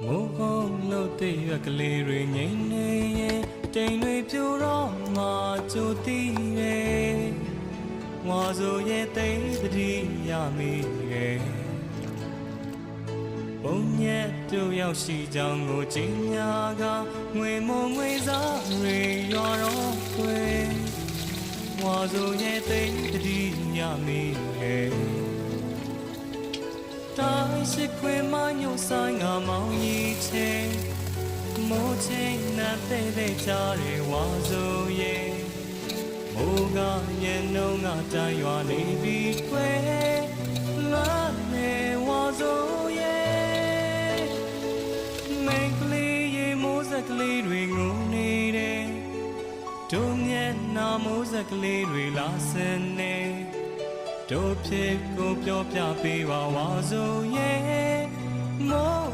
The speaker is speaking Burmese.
မိုးကုန်းလို့တည့်ရကလေးတွေငိမ့်နေရင်တိမ်တွေပြိုတော့မှကြိုသိတယ်ဝါဆိုရဲ့သိသတိရမိတယ်ပုံညက်တို့ရောက်ရှိကြောင်းကိုကြင်ညာကငွေမုံငွေစားတွေရွာတော့ခွေဝါဆိုရဲ့သိသတိရမိတယ်တိုင်းရှိခွေမညိုဆိုင်ငါမောင်ကြီးချေမိုးချင်းနဲ့တဲ့ကြရဲဝါဆိုရဲ့မိုးကရဲ့နှုံးကတိုင်းရွာနေပြီခွေလာနေဝါဆိုရဲ့မိန်ကလေးရေမိုးစက်ကလေးတွေငုံနေတယ်တို့မျက်နှာမိုးစက်ကလေးတွေလာစနေတို့ဖြစ်ကိုပြောပြပေးပါဝါဆိုရဲ့မိုး